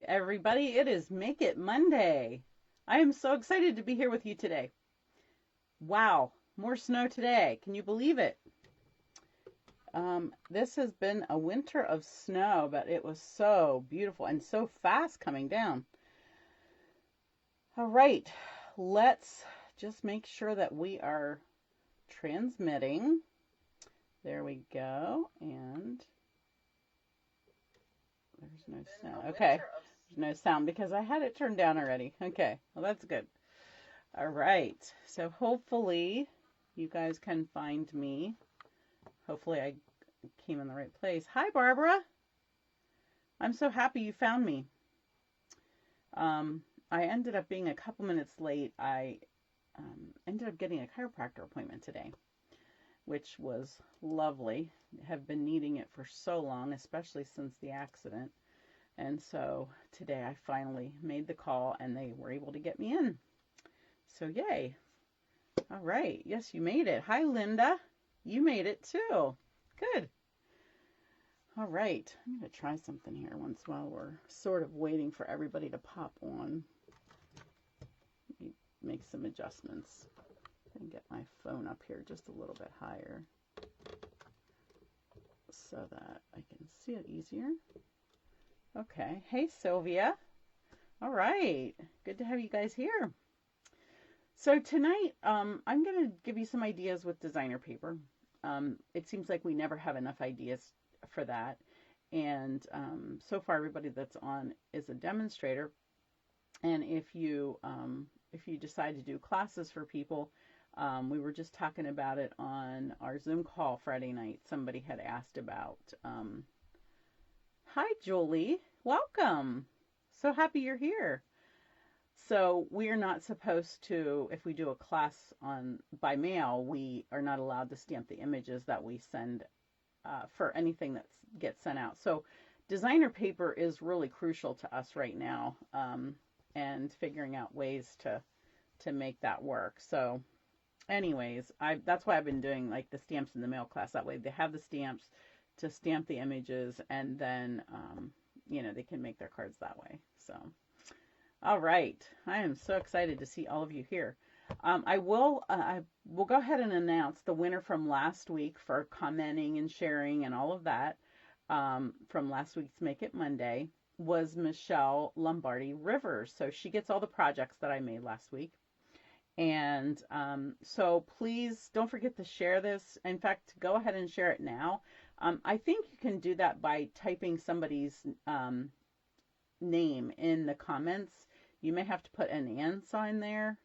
everybody. It is Make It Monday. I am so excited to be here with you today. Wow, more snow today. Can you believe it? This has been a winter of snow, but it was so beautiful and so fast coming down. All right, let's just make sure that we are transmitting. There we go. And there's no sound. Okay. There's no sound because I had it turned down already. Okay. Well, that's good. All right. So hopefully you guys can find me. Hopefully I came in the right place. Hi, Barbara. I'm so happy you found me. I ended up being a couple minutes late. I ended up getting a chiropractor appointment today, which was lovely. Have been needing it for so long, especially since the accident. And so today I finally made the call and they were able to get me in. So yay. All right. Yes, you made it. Hi, Linda. You made it too. Good. All right. I'm going to try something here once while we're sort of waiting for everybody to pop on. Let me make some adjustments and get my phone up here just a little bit higher so that I can see it easier. Okay. Hey, Sylvia. All right. Good to have you guys here. So tonight, I'm going to give you some ideas with designer paper. It seems like we never have enough ideas for that. And so far, everybody that's on is a demonstrator. And if you decide to do classes for people, we were just talking about it on our Zoom call Friday night. Somebody had asked about, hi, Julie, welcome. So happy you're here. So we are not supposed to, if we do a class by mail, we are not allowed to stamp the images that we send for anything that gets sent out. So designer paper is really crucial to us right now, and figuring out ways to make that work. So anyways, that's why I've been doing like the stamps in the mail class. That way they have the stamps to stamp the images, and then they can make their cards that way. So all right, I am so excited to see all of you here. I will go ahead and announce the winner from last week for commenting and sharing and all of that, from last week's Make It Monday, was Michelle Lombardi Rivers. So she gets all the projects that I made last week. And so please don't forget to share this. In fact, go ahead and share it now. I think you can do that by typing somebody's name in the comments. You may have to put an and sign there.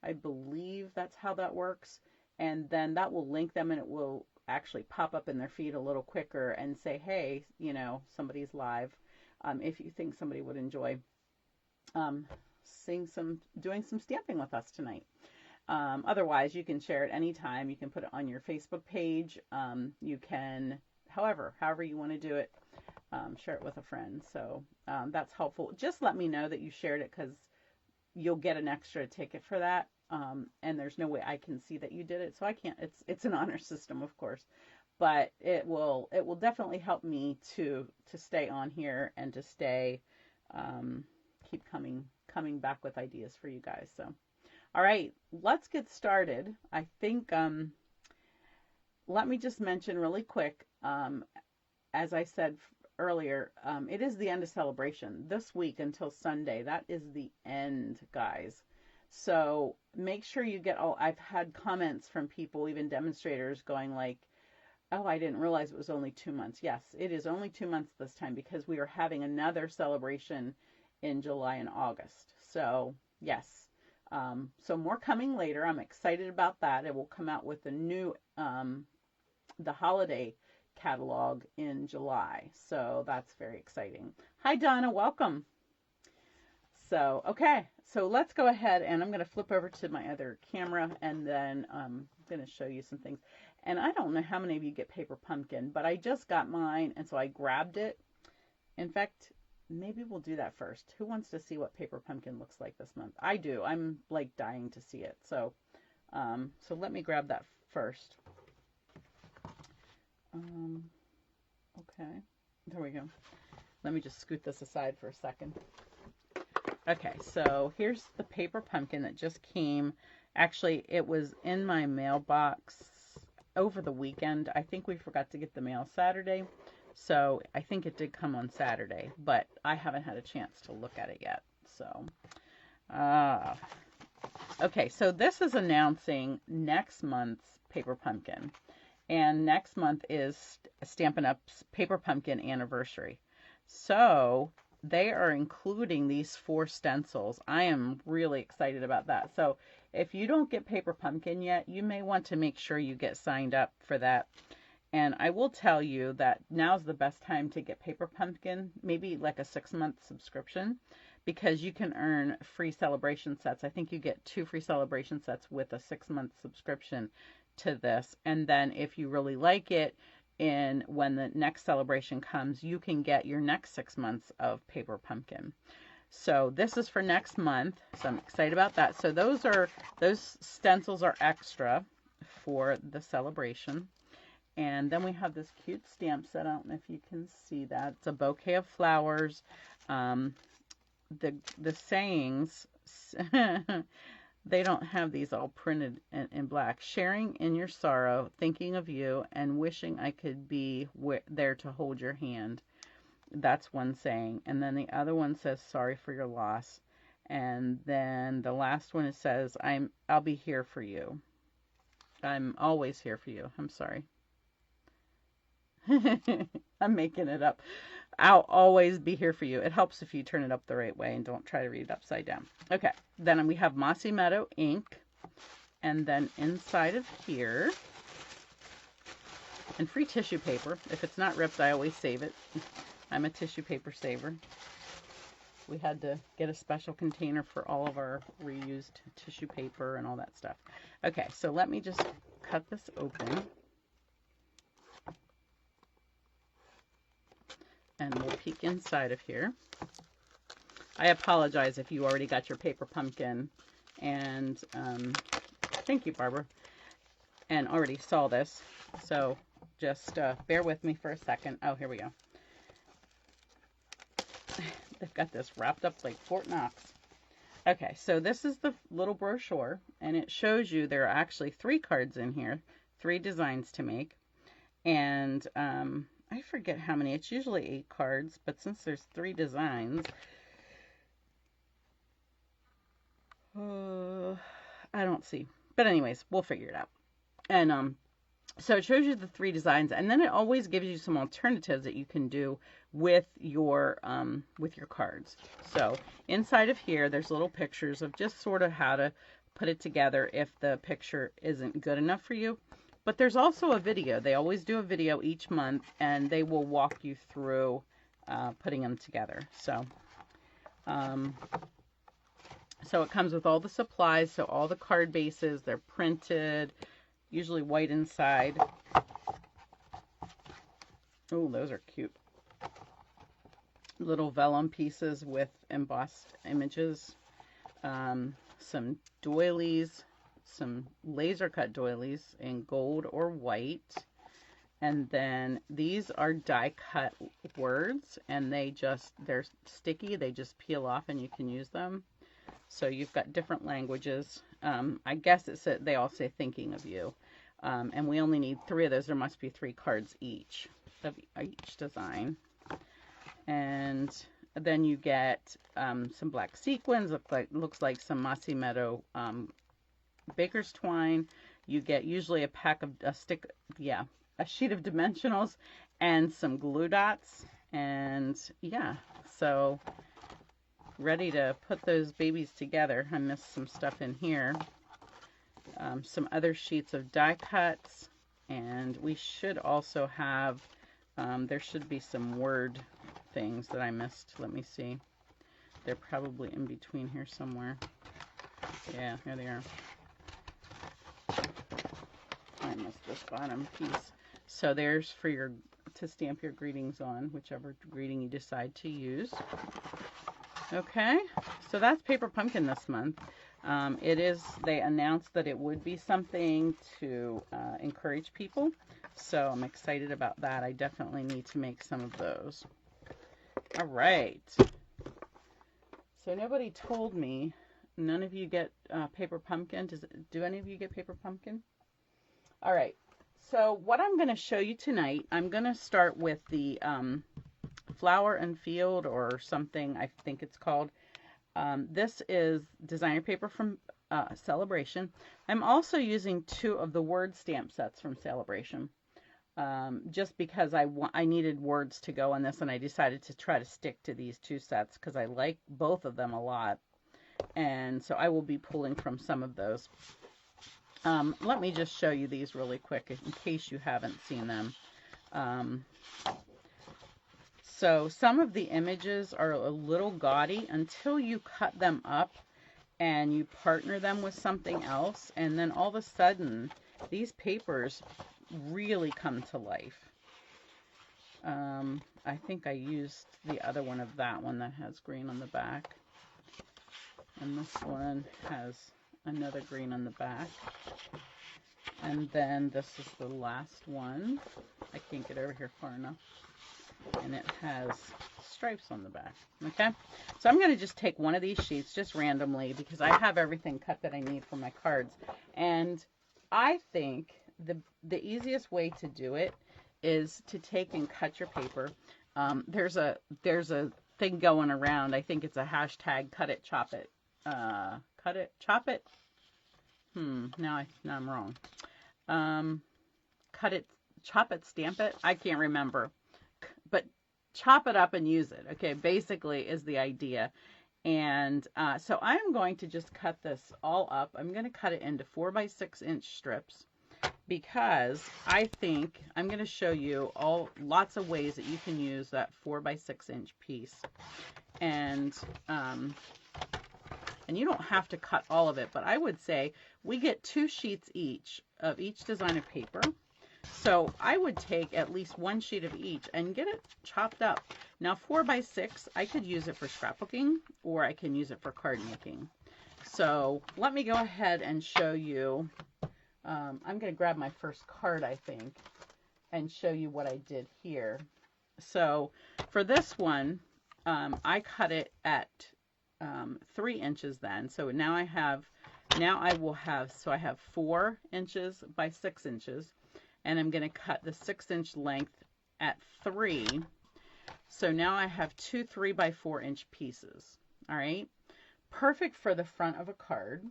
I believe that's how that works. And then that will link them, and it will actually pop up in their feed a little quicker and say, hey, somebody's live. If you think somebody would enjoy doing some stamping with us tonight. Otherwise, you can share it anytime. You can put it on your Facebook page. You can, however you want to do it, share it with a friend. So that's helpful. Just let me know that you shared it, because you'll get an extra ticket for that. And there's no way I can see that you did it. So I can't, it's an honor system, of course, but it will definitely help me to stay on here and to stay, keep coming back with ideas for you guys. So, all right, let's get started. I think, let me just mention really quick, as I said earlier, it is the end of celebration this week until Sunday. That is the end, guys. So make sure you get I've had comments from people, even demonstrators, going like, oh, I didn't realize it was only 2 months. Yes, it is only 2 months this time, because we are having another celebration in July and August. So yes, so more coming later. I'm excited about that. It will come out with the new, the holiday catalog in July. So that's very exciting. Hi, Donna, welcome. So, okay, so let's go ahead, and I'm going to flip over to my other camera, and then I'm going to show you some things. And I don't know how many of you get paper pumpkin, but I just got mine, and so I grabbed it. In fact, maybe we'll do that first. Who wants to see what paper pumpkin looks like this month? I do. I'm like dying to see it. So, so let me grab that first. Okay, there we go. Let me just scoot this aside for a second. Okay, so here's the paper pumpkin that just came. Actually, it was in my mailbox over the weekend. I think we forgot to get the mail Saturday, so I think it did come on Saturday, but I haven't had a chance to look at it yet. So, okay, so this is announcing next month's paper pumpkin, and next month is Stampin' Up's paper pumpkin anniversary. So they are including these 4 stencils. I am really excited about that. So if you don't get paper pumpkin yet, you may want to make sure you get signed up for that. And I will tell you that now's the best time to get paper pumpkin, maybe like a 6-month subscription, because you can earn free celebration sets. I think you get 2 free celebration sets with a 6-month subscription to this. And then if you really like it, and when the next celebration comes, you can get your next 6 months of paper pumpkin. So this is for next month, so I'm excited about that. So those stencils are extra for the celebration. And then we have this cute stamp set. I don't know if you can see that. It's a bouquet of flowers. The sayings, they don't have these all printed in black. Sharing in your sorrow, thinking of you, and wishing I could be there to hold your hand. That's one saying. And then the other one says, sorry for your loss. And then the last one, it says, I'll be here for you. I'm always here for you. I'm sorry. I'm making it up. I'll always be here for you. It helps if you turn it up the right way and don't try to read it upside down. Okay, then we have Mossy Meadow ink. And then inside of here, and free tissue paper. If it's not ripped, I always save it. I'm a tissue paper saver. We had to get a special container for all of our reused tissue paper and all that stuff. Okay, so let me just cut this open. And we'll peek inside of here. I apologize if you already got your paper pumpkin. And thank you, Barbara. And already saw this. So just bear with me for a second. Oh, here we go. They've got this wrapped up like Fort Knox. Okay, so this is the little brochure. And it shows you there are actually 3 cards in here. 3 designs to make. And I forget how many. It's usually 8 cards, but since there's 3 designs, I don't see. But anyways, we'll figure it out. And so it shows you the 3 designs, and then it always gives you some alternatives that you can do with your cards. So inside of here, there's little pictures of just sort of how to put it together if the picture isn't good enough for you. But there's also a video. They always do a video each month, and they will walk you through putting them together. So, so it comes with all the supplies. So all the card bases, they're printed, usually white inside. Oh, those are cute. Little vellum pieces with embossed images. Some doilies. Some laser cut doilies in gold or white, and then these are die cut words, and they're sticky, they just peel off and you can use them. So you've got different languages. I guess they all say thinking of you, and we only need 3 of those. There must be 3 cards each of each design. And then you get some black sequins, looks like some Mossy Meadow baker's twine. You get usually a sheet of dimensionals and some glue dots. And yeah, so ready to put those babies together. I missed some stuff in here. Some other sheets of die cuts, and we should also have there should be some word things that I missed. Let me see. They're probably in between here somewhere. Yeah, here they are. I missed this bottom piece. So there's for to stamp your greetings on, whichever greeting you decide to use. Okay, so that's Paper Pumpkin this month. They announced that it would be something to encourage people. So I'm excited about that. I definitely need to make some of those. All right. So nobody told me. None of you get paper pumpkin. Do any of you get paper pumpkin? All right. So what I'm going to show you tonight, I'm going to start with the Flower and Field or something, I think it's called. This is designer paper from Celebration. I'm also using 2 of the word stamp sets from Celebration. Just because I needed words to go on this, and I decided to try to stick to these 2 sets because I like both of them a lot. And so I will be pulling from some of those. Let me just show you these really quick in case you haven't seen them. So some of the images are a little gaudy until you cut them up and you partner them with something else, and then all of a sudden these papers really come to life. I think I used the other one of that one that has green on the back. And this one has another green on the back. And then this is the last one. I can't get over here far enough. And it has stripes on the back. Okay? So I'm going to just take one of these sheets just randomly because I have everything cut that I need for my cards. And I think the easiest way to do it is to take and cut your paper. There's a thing going around. I think it's a hashtag cut it, chop it. Cut it, chop it. Now I'm wrong. Cut it, chop it, stamp it. I can't remember. But chop it up and use it. Okay, basically is the idea. And so I'm going to just cut this all up. I'm going to cut it into 4 by 6 inch strips because I think I'm going to show you lots of ways that you can use that 4 by 6 inch piece. And you don't have to cut all of it, but I would say we get 2 sheets each of each design of paper. So I would take at least 1 sheet of each and get it chopped up. Now 4 by 6, I could use it for scrapbooking or I can use it for card making. So let me go ahead and show you. I'm going to grab my first card, I think, and show you what I did here. So for this one, I cut it at 3 inches then. So now I have 4 inches by 6 inches. And I'm going to cut the 6 inch length at 3. So now I have 2 3 by 4 inch pieces. All right. Perfect for the front of a card.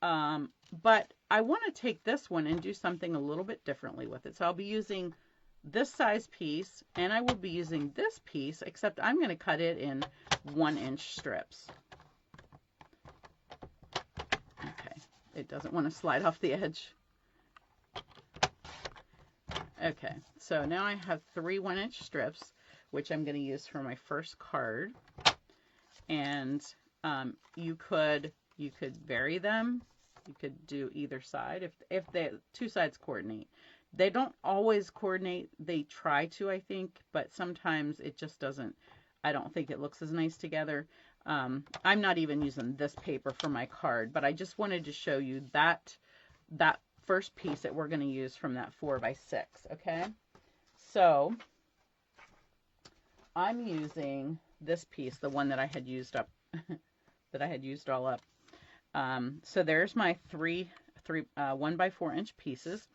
But I want to take this one and do something a little bit differently with it. So I'll be using this size piece and I will be using this piece, except I'm going to cut it in 1 inch strips. Okay. It doesn't want to slide off the edge. Okay, so now I have 3 1 inch strips, which I'm going to use for my first card. And you could vary them. You could do either side if the 2 sides coordinate. They don't always coordinate. They try to, I think, but sometimes it just doesn't. I don't think it looks as nice together. I'm not even using this paper for my card, but I just wanted to show you that first piece that we're going to use from that 4 by 6. Okay, so I'm using this piece, the one that I had used up, that I had used all up. So there's my 1 by 4 inch pieces,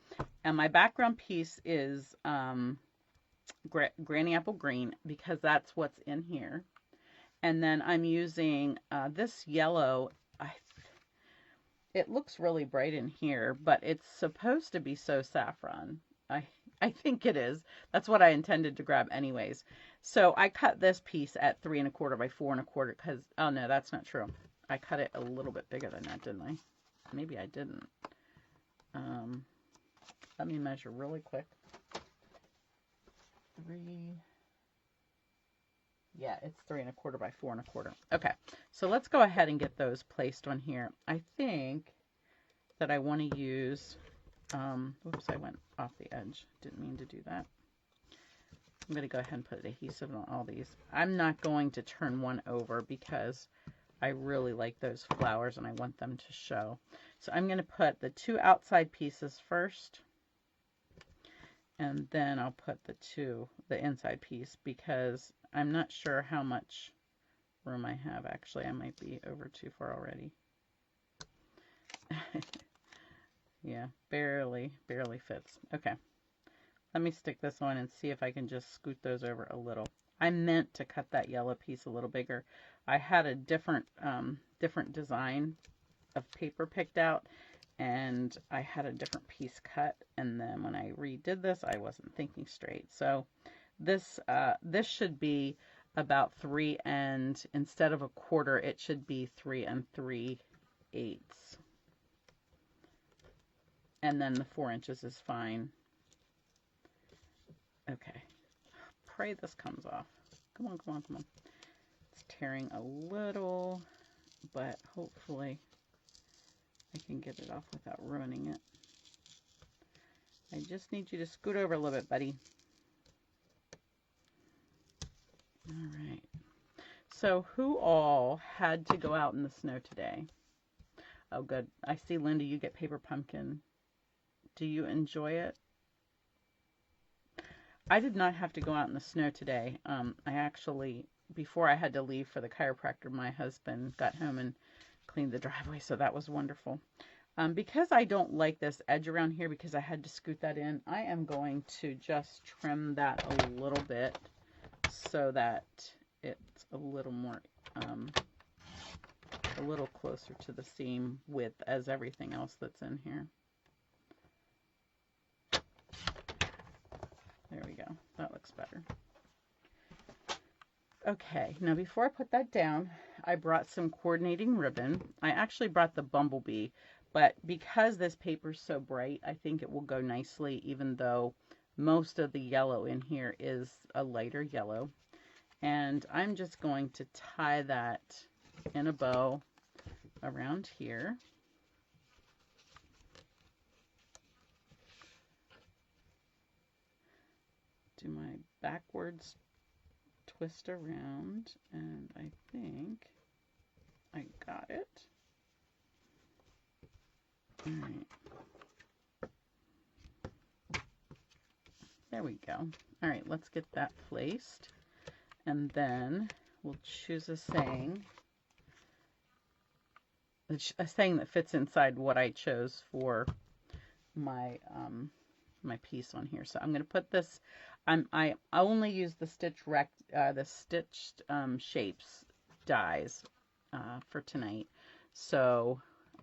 and my background piece is Granny Apple Green because that's what's in here. And then I'm using this yellow. It looks really bright in here, but it's supposed to be so saffron. I think it is. That's what I intended to grab anyways. So I cut this piece at 3 1/4 by 4 1/4 because, oh no, that's not true. I cut it a little bit bigger than that, didn't I? Maybe I didn't. Let me measure really quick. 3. Yeah, it's 3 1/4 by 4 1/4. Okay, so let's go ahead and get those placed on here. I think that I want to use, oops, I went off the edge. Didn't mean to do that. I'm going to go ahead and put adhesive on all these. I'm not going to turn one over because I really like those flowers and I want them to show. So I'm going to put the 2 outside pieces first. And then I'll put the inside piece because I'm not sure how much room I have. Actually, I might be over too far already. Yeah, barely fits. Okay. Let me stick this on and see if I can just scoot those over a little. I meant to cut that yellow piece a little bigger. I had a different design of paper picked out, and I had a different piece cut, and then when I redid this, I wasn't thinking straight. So this should be about 3 and instead of a quarter, it should be 3 3/8. And then the 4 inches is fine. Okay. Pray this comes off. Come on, come on, come on. It's tearing a little, but hopefully I can get it off without ruining it. I just need you to scoot over a little bit, buddy. All right. So who all had to go out in the snow today? Oh, good. I see, Linda, you get paper pumpkin. Do you enjoy it? I did not have to go out in the snow today. I actually, before I had to leave for the chiropractor, my husband got home and cleaned the driveway, so that was wonderful. Because I don't like this edge around here because I had to scoot that in, I am going to just trim that a little bit so that it's a little more, a little closer to the seam width as everything else that's in here. There we go. That looks better. Okay, now before I put that down, I brought some coordinating ribbon. I actually brought the bumblebee, but because this paper is so bright, I think it will go nicely, even though most of the yellow in here is a lighter yellow. And I'm just going to tie that in a bow around here. Do my backwards twist around, and I think I got it. All right. There we go. All right, let's get that placed. And then we'll choose a saying that fits inside what I chose for my my piece on here. So I'm going to put this. I only use the stitched shapes dies for tonight. So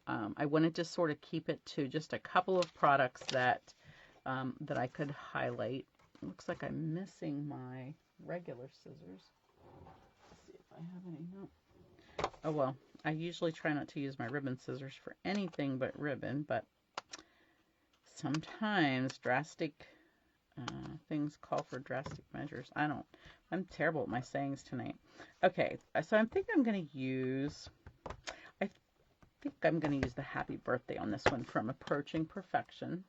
I wanted to sort of keep it to just a couple of products that that I could highlight. It looks like I'm missing my regular scissors. Let's see if I have any. No. Oh well, I usually try not to use my ribbon scissors for anything but ribbon, but sometimes drastic things call for drastic measures. I'm terrible at my sayings tonight. Okay, so I think I'm going to use the happy birthday on this one from Approaching Perfection.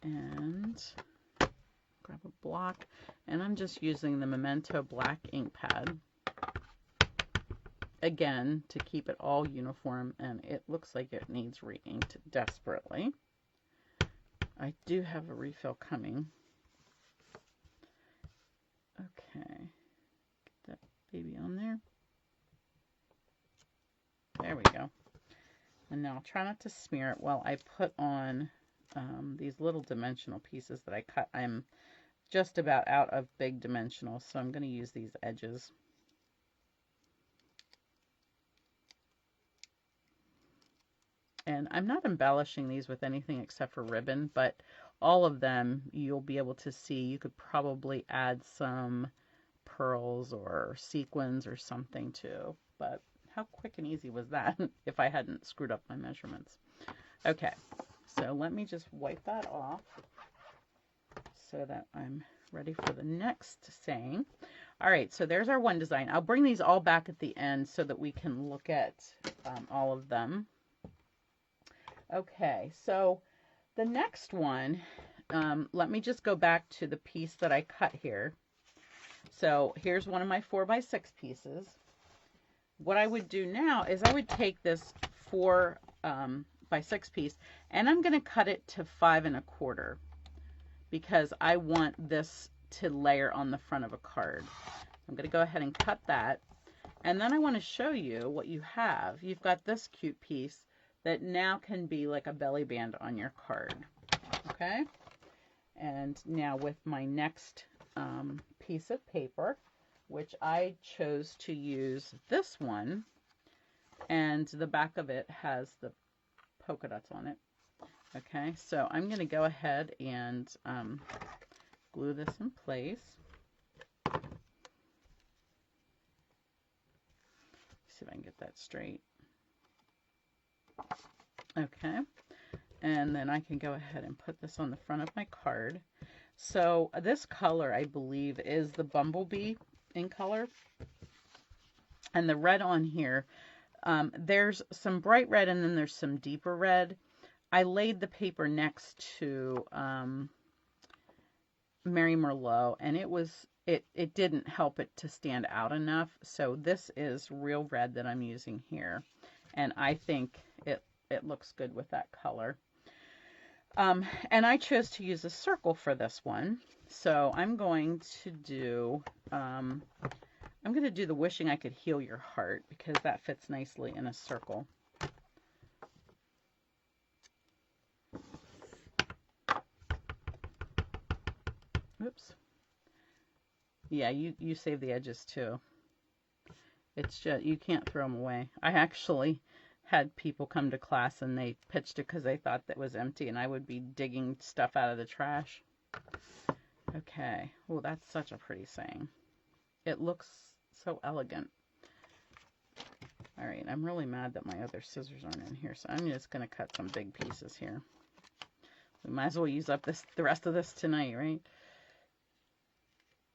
And grab a block, and I'm just using the Memento black ink pad again to keep it all uniform, and it looks like it needs re-inked desperately. I do have a refill coming. Okay, get that baby on there. There we go. And now I'll try not to smear it while I put on these little dimensional pieces that I cut. I'm just about out of big dimensional, so I'm going to use these edges. And I'm not embellishing these with anything except for ribbon, but all of them you'll be able to see. You could probably add some pearls or sequins or something too. But how quick and easy was that if I hadn't screwed up my measurements? Okay, so let me just wipe that off so that I'm ready for the next saying. All right, so there's our one design. I'll bring these all back at the end so that we can look at all of them. Okay, so the next one, let me just go back to the piece that I cut here. So here's one of my 4x6 pieces. What I would do now is I would take this 4x6 piece and I'm going to cut it to 5 1/4 because I want this to layer on the front of a card. I'm going to go ahead and cut that. And then I want to show you what you have. You've got this cute piece that now can be like a belly band on your card. Okay? And now with my next piece of paper, which I chose to use this one, and the back of it has the polka dots on it. Okay, so I'm going to go ahead and glue this in place. See if I can get that straight. Okay, and then I can go ahead and put this on the front of my card. So this color, I believe, is the Bumblebee in color. And the red on here, there's some bright red and then there's some deeper red. I laid the paper next to Mary Merlot, and it didn't help it to stand out enough. So this is real red that I'm using here. And I think it looks good with that color. And I chose to use a circle for this one. So I'm going to do the Wishing I Could Heal Your Heart, because that fits nicely in a circle. Oops. Yeah, you save the edges too. It's just, you can't throw them away. I actually had people come to class and they pitched it because they thought that was empty, and I would be digging stuff out of the trash. Okay. Oh, that's such a pretty saying. It looks so elegant. All right, I'm really mad that my other scissors aren't in here, so I'm just going to cut some big pieces here. We might as well use up the rest of this tonight, right?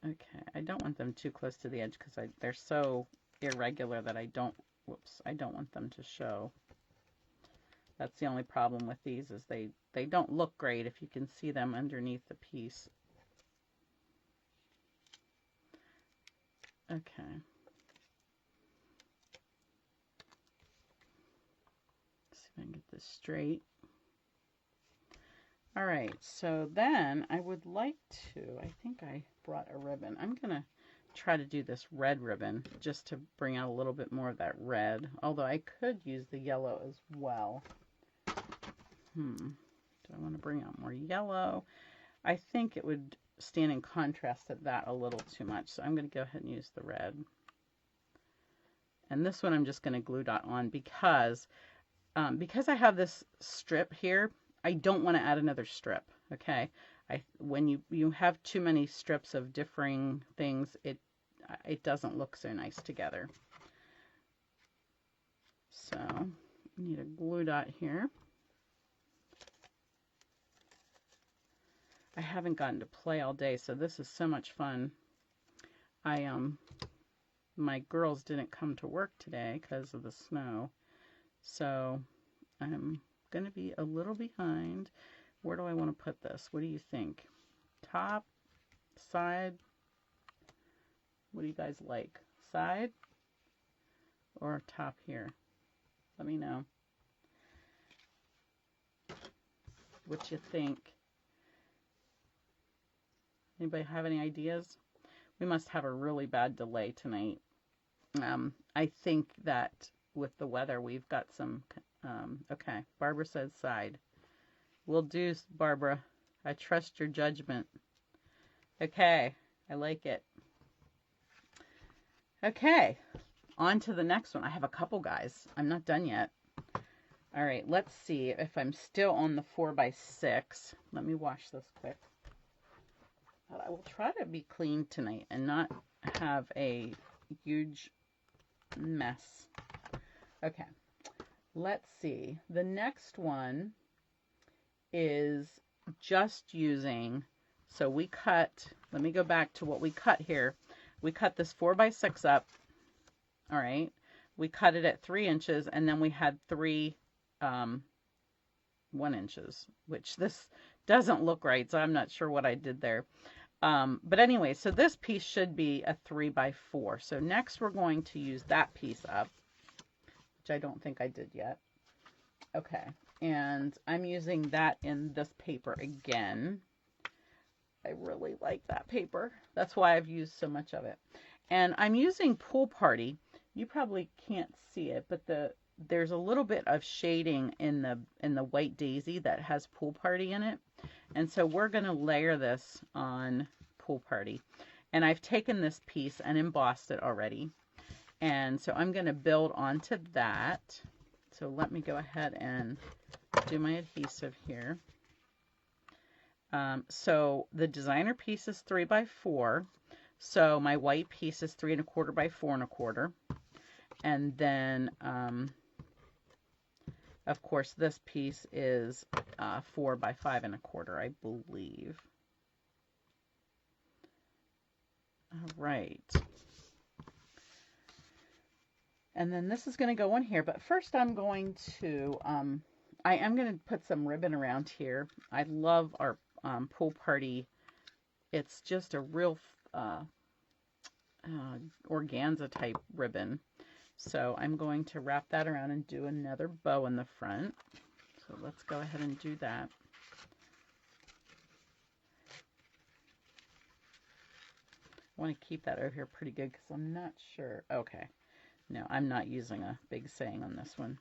Okay, I don't want them too close to the edge because they're so irregular that I don't want them to show. That's the only problem with these, is they don't look great if you can see them underneath the piece. Okay. Let's see if I can get this straight. All right, so then I would like to, I think I brought a ribbon. I'm going to try to do this red ribbon just to bring out a little bit more of that red, although I could use the yellow as well. Do I want to bring out more yellow? I think it would stand in contrast to that a little too much, so I'm going to go ahead and use the red. And this one I'm just going to glue dot on because I have this strip here. I don't want to add another strip, okay? When you have too many strips of differing things, it doesn't look so nice together. So, I need a glue dot here. I haven't gotten to play all day, so this is so much fun. My girls didn't come to work today because of the snow, so I'm going to be a little behind. Where do I want to put this? What do you think? Top, side? What do you guys like? Side or top here? Let me know what you think. Anybody have any ideas? We must have a really bad delay tonight. I think that with the weather, we've got some... okay, Barbara says side. Will do, Barbara. I trust your judgment. Okay, I like it. Okay, on to the next one. I have a couple, guys. I'm not done yet. All right, let's see if I'm still on the 4x6. Let me wash this quick. But I will try to be clean tonight and not have a huge mess. Okay, let's see. The next one is just using, so we cut, let me go back to what we cut here. We cut this 4x6 up, all right. We cut it at 3 inches, and then we had 3 1 inches, which this doesn't look right, so I'm not sure what I did there. But anyway, so this piece should be a 3x4. So next we're going to use that piece up, which I don't think I did yet. Okay, and I'm using that in this paper again. I really like that paper. That's why I've used so much of it. And I'm using Pool Party. You probably can't see it, but there's a little bit of shading in the white daisy that has Pool Party in it. And so we're going to layer this on Pool Party. And I've taken this piece and embossed it already. And so I'm going to build onto that. So let me go ahead and do my adhesive here. So the designer piece is 3 by 4. So my white piece is 3 1/4 by 4 1/4. And then, of course, this piece is 4 by 5 1/4, I believe. All right. And then this is going to go in here, but first I'm going to, I am going to put some ribbon around here. I love our Pool Party. It's just a real organza type ribbon. So I'm going to wrap that around and do another bow in the front. So let's go ahead and do that. I want to keep that over here pretty good because I'm not sure. Okay. No, I'm not using a big saying on this one.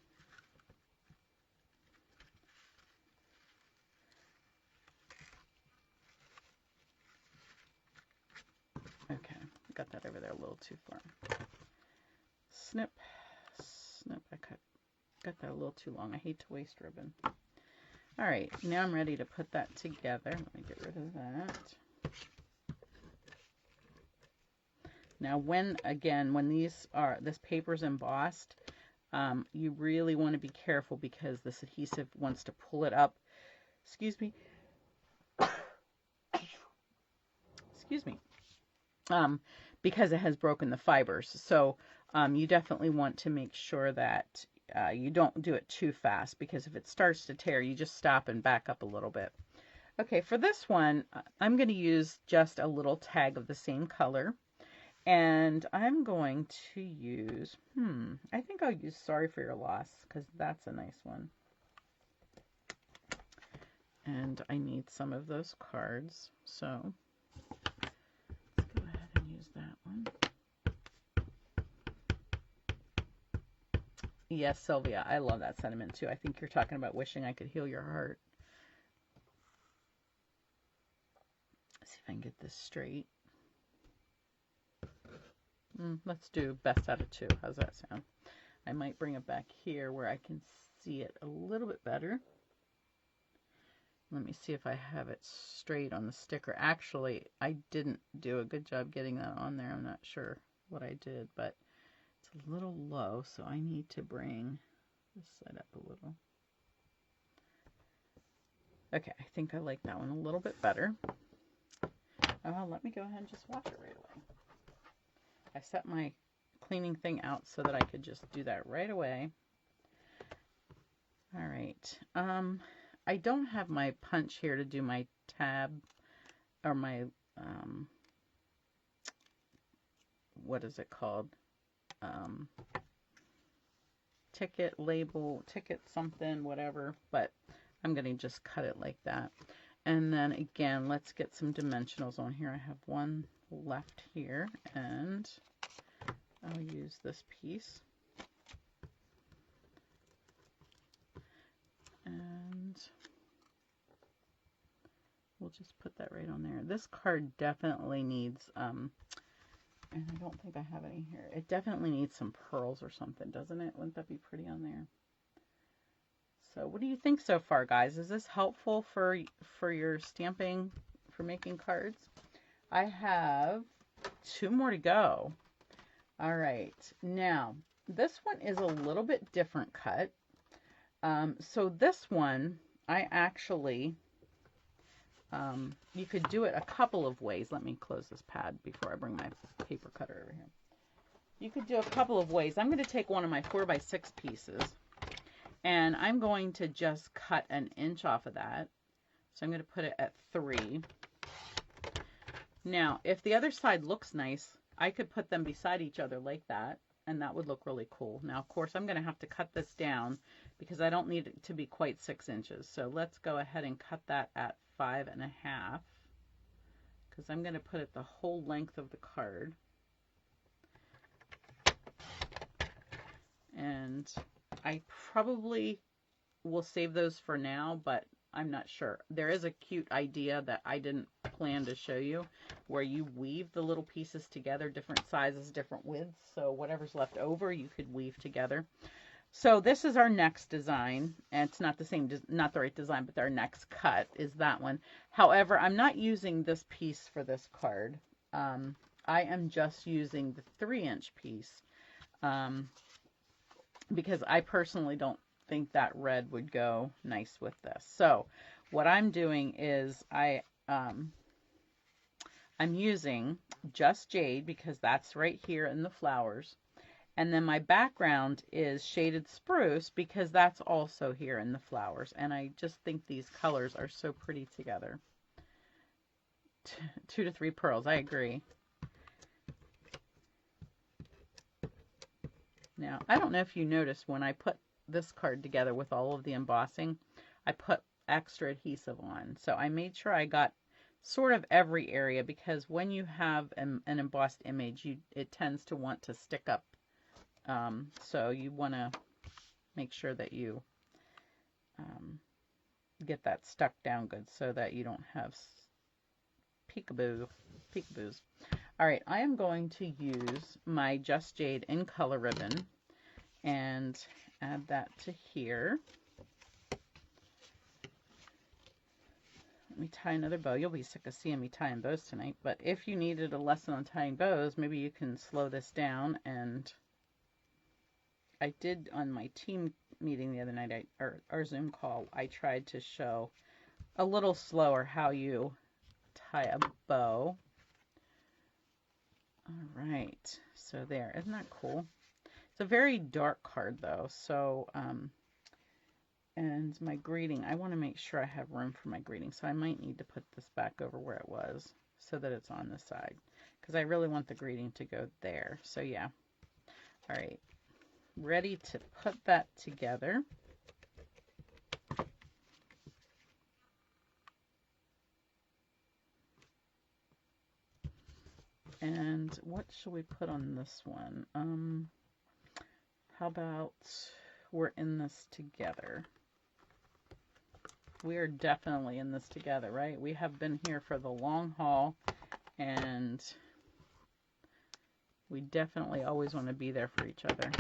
Okay, got that over there a little too far. Snip, snip, I got that a little too long. I hate to waste ribbon. All right, now I'm ready to put that together. Let me get rid of that. Now when this paper's embossed, you really want to be careful because this adhesive wants to pull it up. Excuse me. Excuse me. Because it has broken the fibers. So you definitely want to make sure that you don't do it too fast, because if it starts to tear, you just stop and back up a little bit. Okay, for this one, I'm going to use just a little tag of the same color. And I'm going to use, I think I'll use Sorry for Your Loss, because that's a nice one. And I need some of those cards, so let's go ahead and use that one. Yes, Sylvia, I love that sentiment too. I think you're talking about wishing I could heal your heart. Let's see if I can get this straight. Let's do best out of 2. How's that sound? I might bring it back here where I can see it a little bit better. Let me see if I have it straight on the sticker. Actually, I didn't do a good job getting that on there. I'm not sure what I did, but it's a little low, so I need to bring this side up a little. Okay, I think I like that one a little bit better. Let me go ahead and just wash it right away. I set my cleaning thing out so that I could just do that right away. All right. I don't have my punch here to do my tab or my, what is it called? Ticket label, ticket something, whatever, but I'm going to just cut it like that. And then again, let's get some dimensionals on here. I have one left here, and I'll use this piece. And we'll just put that right on there. This card definitely needs, and I don't think I have any here. It definitely needs some pearls or something, doesn't it? Wouldn't that be pretty on there? So what do you think so far, guys? Is this helpful for your stamping, for making cards? I have 2 more to go. All right. Now, this one is a little bit different cut. So this one, I actually, you could do it a couple of ways. Let me close this pad before I bring my paper cutter over here. You could do a couple of ways. I'm going to take one of my 4x6 pieces, and I'm going to just cut 1 inch off of that. So I'm going to put it at 3. Now, if the other side looks nice, I could put them beside each other like that, and that would look really cool. Now, of course, I'm going to have to cut this down because I don't need it to be quite 6 inches. So let's go ahead and cut that at 5 1/2. because I'm going to put it the whole length of the card. And I probably will save those for now, but I'm not sure. There is a cute idea that I didn't plan to show you where you weave the little pieces together, different sizes, different widths. So whatever's left over, you could weave together. So this is our next design, and it's not the same, not the right design, but our next cut is that one. However, I'm not using this piece for this card. I am just using the 3-inch piece because I personally don't think that red would go nice with this. So what I'm doing is I'm using just jade because that's right here in the flowers. And then my background is shaded spruce because that's also here in the flowers. And I just think these colors are so pretty together. 2 to 3 pearls, I agree. Now, I don't know if you noticed when I put this card together with all of the embossing, I put extra adhesive on. So I made sure I got sort of every area because when you have an embossed image, it tends to want to stick up. So you want to make sure that you get that stuck down good so that you don't have peekaboos. All right, I am going to use my Just Jade in color ribbon and add that to here. Let me tie another bow. You'll be sick of seeing me tying bows tonight, but if you needed a lesson on tying bows, maybe you can slow this down. And I did on my team meeting the other night, our Zoom call, I tried to show a little slower how you tie a bow. All right, so there, isn't that cool? It's a very dark card though, so, and my greeting, I want to make sure I have room for my greeting, so I might need to put this back over where it was so that it's on this side, because I really want the greeting to go there, so yeah. All right, ready to put that together. And what should we put on this one? How about we're in this together? We are definitely in this together, right? We have been here for the long haul, and we definitely always want to be there for each other.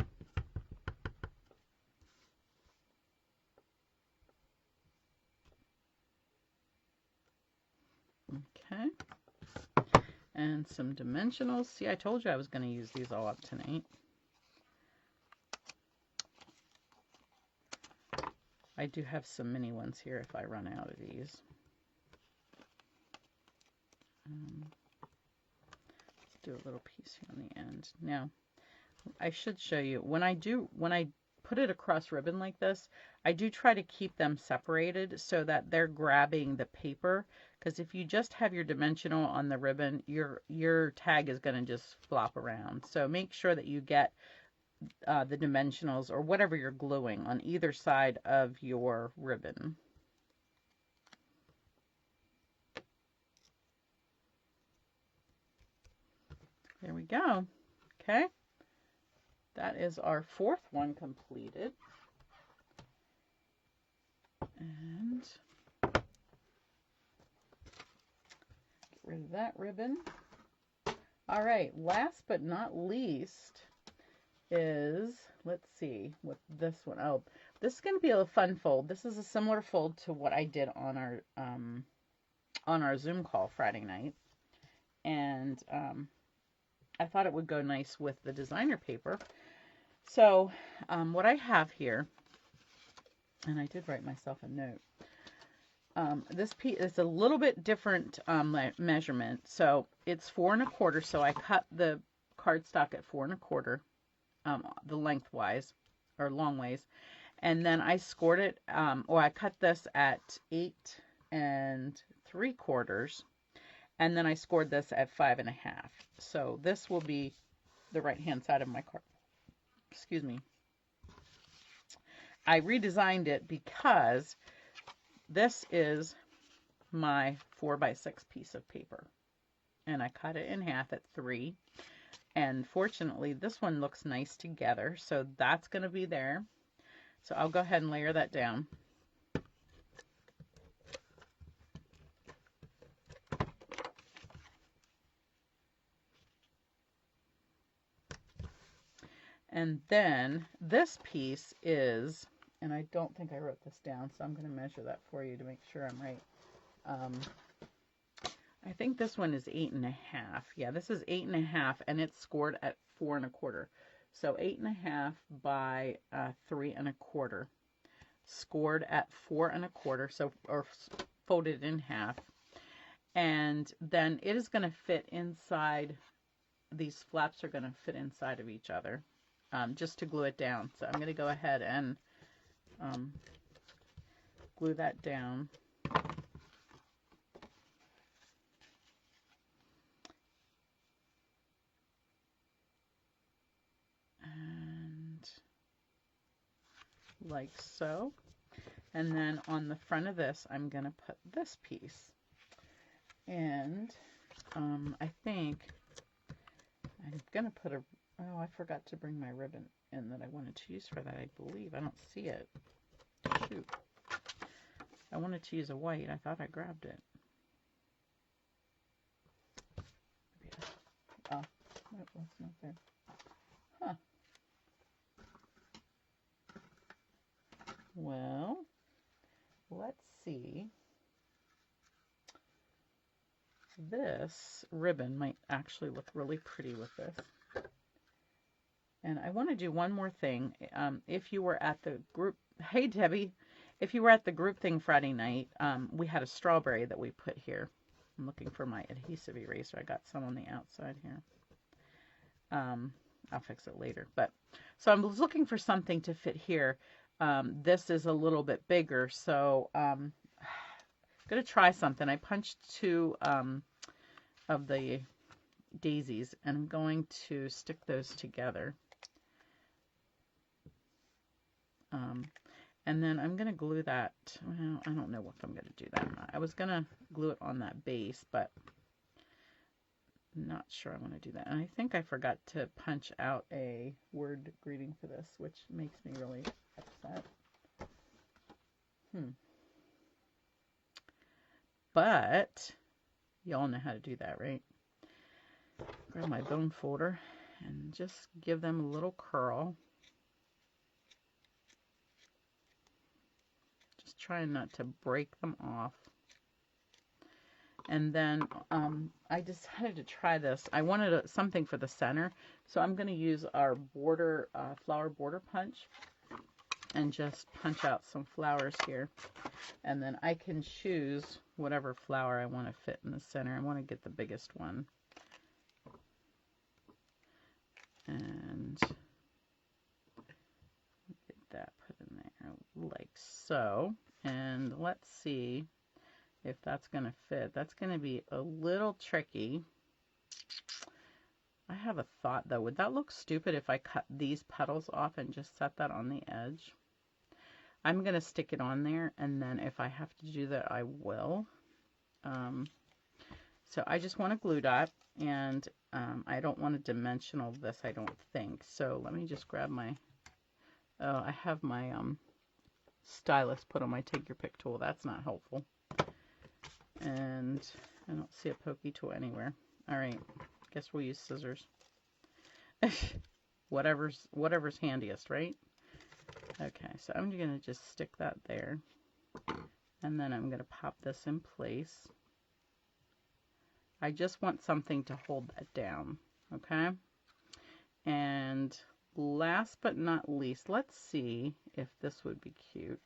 Okay. And some dimensionals. See, I told you I was going to use these all up tonight. I do have some mini ones here if I run out of these. Let's do a little piece here on the end. Now, I should show you, when I put it across ribbon like this, I do try to keep them separated so that they're grabbing the paper, because if you just have your dimensional on the ribbon, your tag is going to just flop around. So make sure that you get the dimensionals or whatever you're gluing on either side of your ribbon. There we go. Okay. That is our 4th one completed. And get rid of that ribbon. All right, last but not least is, let's see, what this one. Oh, this is going to be a fun fold. This is a similar fold to what I did on our Zoom call Friday night. And I thought it would go nice with the designer paper. So what I have here, and I did write myself a note. This piece is a little bit different measurement. So it's 4 1/4. So I cut the cardstock at 4 1/4, the lengthwise or long ways, and then I scored it, or I cut this at 8 3/4, and then I scored this at 5 1/2. So this will be the right hand side of my card. Excuse me. I redesigned it because this is my 4x6 piece of paper. and I cut it in half at 3. And fortunately, this one looks nice together, so that's going to be there. So I'll go ahead and layer that down. And then this piece is, and I don't think I wrote this down, so I'm going to measure that for you to make sure I'm right. I think this one is 8.5. Yeah, this is 8.5, and it's scored at 4 1/4. So 8.5 by 3 1/4, scored at 4 1/4. So, or folded in half, and then it is going to fit inside. These flaps are going to fit inside of each other, just to glue it down. So I'm going to go ahead and glue that down. Like so. And then on the front of this, I'm going to put this piece. And I think I'm going to put a, oh, I forgot to bring my ribbon in that I wanted to use for that, I believe. I don't see it. Shoot. I wanted to use a white. I thought I grabbed it. Oh, no, that's not there. Huh. Well, let's see. This ribbon might actually look really pretty with this. And I want to do one more thing. If you were at the group, hey Debbie, if you were at the group thing Friday night, we had a strawberry that we put here. I'm looking for my adhesive eraser. I got some on the outside here. I'll fix it later. But so I was looking for something to fit here. This is a little bit bigger, so I'm going to try something. I punched 2 of the daisies, and I'm going to stick those together. And then I'm going to glue that. Well, I don't know if I'm going to do that or not. I was going to glue it on that base, but I'm not sure I want to do that. And I think I forgot to punch out a word greeting for this, which makes me really upset. But y'all know how to do that, right? Grab my bone folder and just give them a little curl. Just trying not to break them off. And then I decided to try this. I wanted something for the center, so I'm going to use our border flower border punch and just punch out some flowers here. And then I can choose whatever flower I want to fit in the center. I want to get the biggest one. And get that put in there like so. And let's see if that's going to fit. That's going to be a little tricky. I have a thought though. Would that look stupid if I cut these petals off and just set that on the edge? I'm going to stick it on there, and then if I have to do that, I will. So I just want a glue dot, and I don't want a dimensional this, I don't think. So let me just grab my, oh, I have my stylus put on my take your pick tool. That's not helpful. And I don't see a pokey tool anywhere. All right, guess we'll use scissors. whatever's handiest, right? Okay, so I'm going to just stick that there, and then I'm going to pop this in place. I just want something to hold that down, okay? And last but not least, let's see if this would be cute.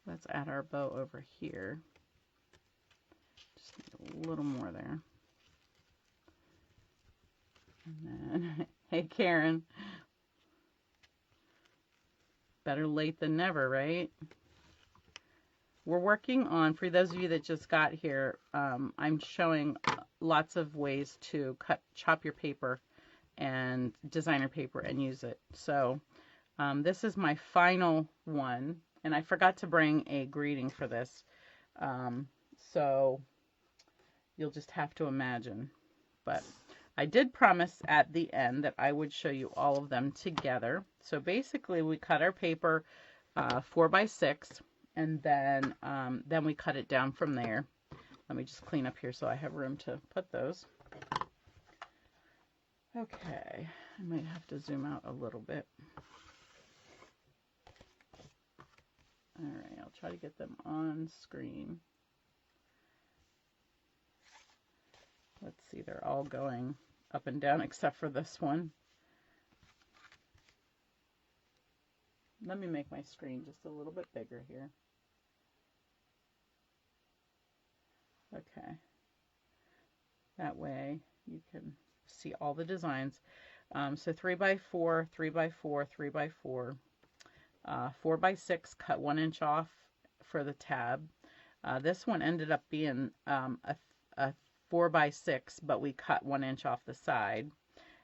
Let's add our bow over here. Just need a little more there. And then, hey Karen, better late than never, right? We're working on, for those of you that just got here, I'm showing lots of ways to chop your paper and designer paper and use it. So this is my final one, and I forgot to bring a greeting for this. So you'll just have to imagine. But I did promise at the end that I would show you all of them together. So basically we cut our paper 4 by 6, and then we cut it down from there. Let me just clean up here so I have room to put those. Okay, I might have to zoom out a little bit. All right, I'll try to get them on screen. Let's see, they're all going up and down except for this one. Let me make my screen just a little bit bigger here. Okay. That way you can see all the designs. So 3 by 4, 3 by 4, 3 by 4, 4 by 6, cut 1 inch off for the tab. This one ended up being a 4 by 6, but we cut 1 inch off the side.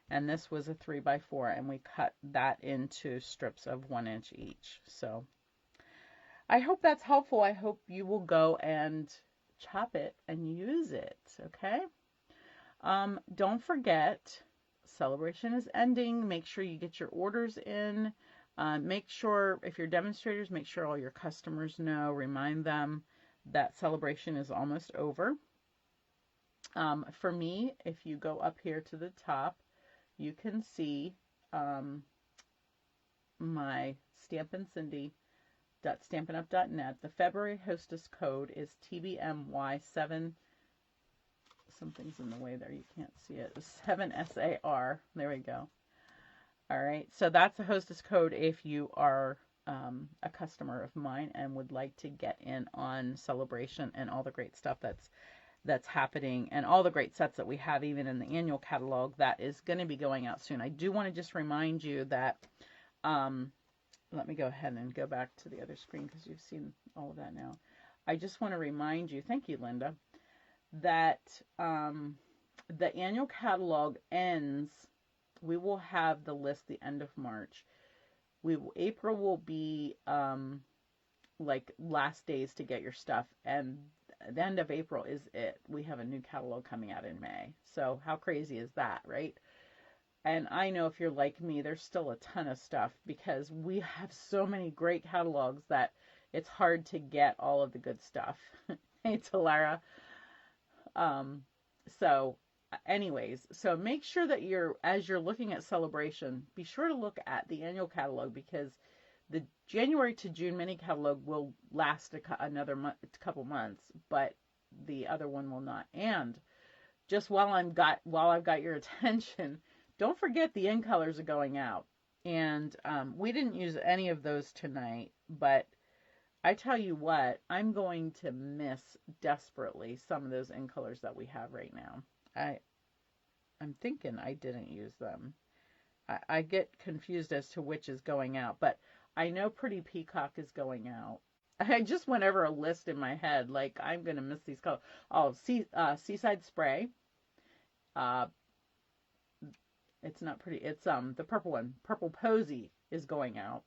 And this was a 3 by 4, and we cut that into strips of 1 inch each. So I hope that's helpful. I hope you will go and chop it and use it. Okay. Don't forget, celebration is ending. Make sure you get your orders in. Make sure, if you're demonstrators, make sure all your customers know, remind them that celebration is almost over. For me, if you go up here to the top, you can see my stampincindy.stampinup.net. The February hostess code is TBMY7. Something's in the way there. You can't see it. 7SAR. There we go. All right. So that's the hostess code if you are a customer of mine and would like to get in on celebration and all the great stuff that's happening, and all the great sets that we have even in the annual catalog that is going to be going out soon. I do want to just remind you that, let me go ahead and go back to the other screen because you've seen all of that now. I just want to remind you, thank you, Linda, that the annual catalog ends, we will have the list the end of March. April will be like last days to get your stuff, and the end of April is it. We have a new catalog coming out in May. So how crazy is that, right? And I know if you're like me, there's still a ton of stuff because we have so many great catalogs that it's hard to get all of the good stuff. Hey, Talara. So anyways, so make sure that as you're looking at celebration, be sure to look at the annual catalog, because the January to June mini catalog will last another couple months, but the other one will not. And just while I've got your attention, don't forget the in colors are going out. And we didn't use any of those tonight, but I tell you what, I'm going to miss desperately some of those in colors that we have right now. I'm thinking I didn't use them. I get confused as to which is going out, but I know Pretty Peacock is going out. I just went over a list in my head, like I'm going to miss these colors. Oh, Seaside Spray. It's not pretty. It's the purple one. Purple Posy is going out.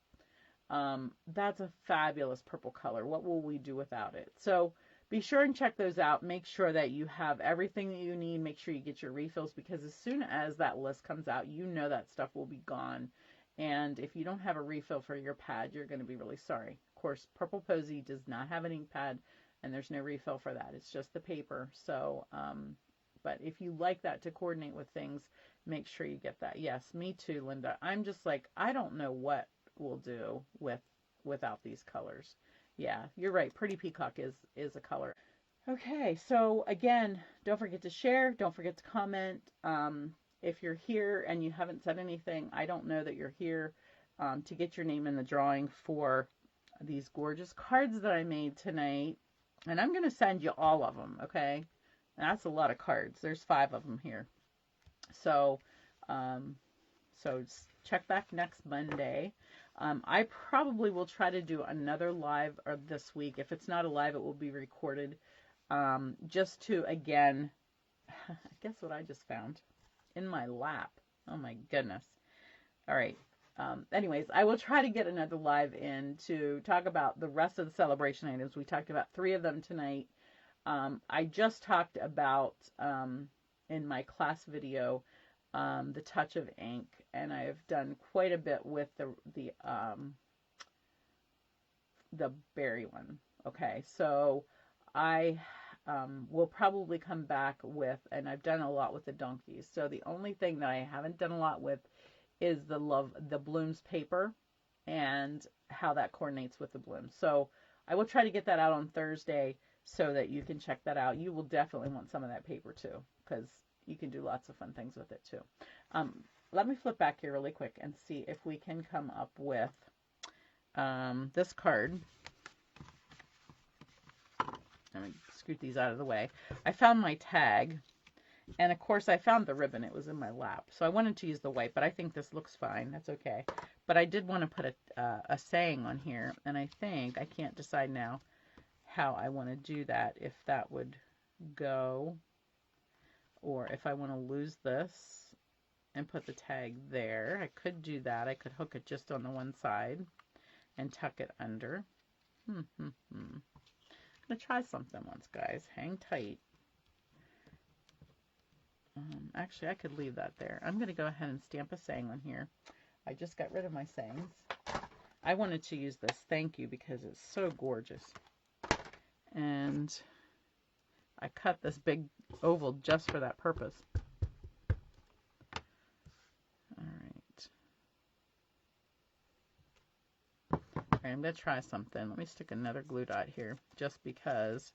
That's a fabulous purple color. What will we do without it? So be sure and check those out. Make sure that you have everything that you need. Make sure you get your refills, because as soon as that list comes out, you know that stuff will be gone. And if you don't have a refill for your pad, you're going to be really sorry. Of course, Purple Posy does not have an ink pad, and there's no refill for that. It's just the paper. So, but if you like that to coordinate with things, make sure you get that. Yes, me too, Linda. I'm just like, I don't know what we'll do without these colors. Yeah, you're right. Pretty Peacock is a color. Okay, so again, don't forget to share. Don't forget to comment. If you're here and you haven't said anything, I don't know that you're here to get your name in the drawing for these gorgeous cards that I made tonight. And I'm going to send you all of them, okay? And that's a lot of cards. There's 5 of them here. So, check back next Monday. I probably will try to do another live this week. If it's not a live, it will be recorded. Just to, again, guess what I just found? In my lap. Oh my goodness. All right. Anyways, I will try to get another live in to talk about the rest of the celebration items. We talked about 3 of them tonight. I just talked about in my class video the touch of ink, and I've done quite a bit with the berry one. Okay, so I will probably come back with, and I've done a lot with the donkeys. So the only thing that I haven't done a lot with is the blooms paper and how that coordinates with the blooms. So I will try to get that out on Thursday so that you can check that out. You will definitely want some of that paper too, because you can do lots of fun things with it too. Let me flip back here really quick and see if we can come up with this card. Let me scoot these out of the way. I found my tag, and of course I found the ribbon. It was in my lap. So I wanted to use the white, but I think this looks fine. That's okay. But I did want to put a saying on here, and I think, I can't decide now how I want to do that, if that would go, or if I want to lose this and put the tag there. I could do that. I could hook it just on the one side and tuck it under. I'm going to try something once, guys. Hang tight. Actually, I could leave that there. I'm going to go ahead and stamp a saying on here. I just got rid of my sayings. I wanted to use this thank you because it's so gorgeous. And I cut this big oval just for that purpose. Alright, I'm going to try something. Let me stick another glue dot here just because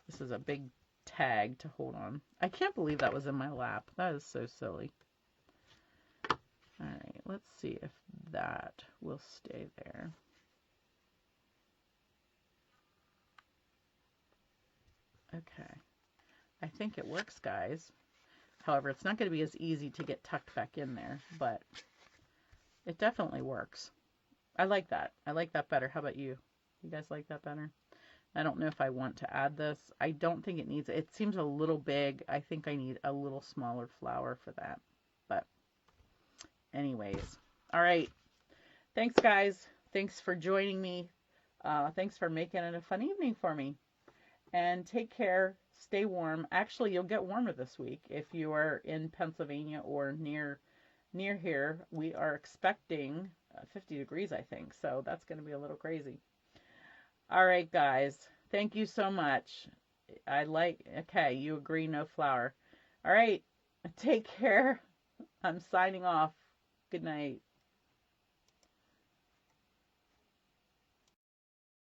this is a big tag to hold on. I can't believe that was in my lap. That is so silly. Alright, let's see if that will stay there. Okay. I think it works, guys. However, it's not going to be as easy to get tucked back in there, but it definitely works. I like that. I like that better. How about you? You guys like that better? I don't know if I want to add this. I don't think it needs, it seems a little big. I think I need a little smaller flower for that. But anyways, all right. Thanks, guys. Thanks for joining me. Thanks for making it a fun evening for me. And take care. Stay warm. Actually, you'll get warmer this week if you are in Pennsylvania or near here. We are expecting 50 degrees, I think. So that's going to be a little crazy. All right, guys. Thank you so much. Okay, you agree, no flower. All right. Take care. I'm signing off. Good night.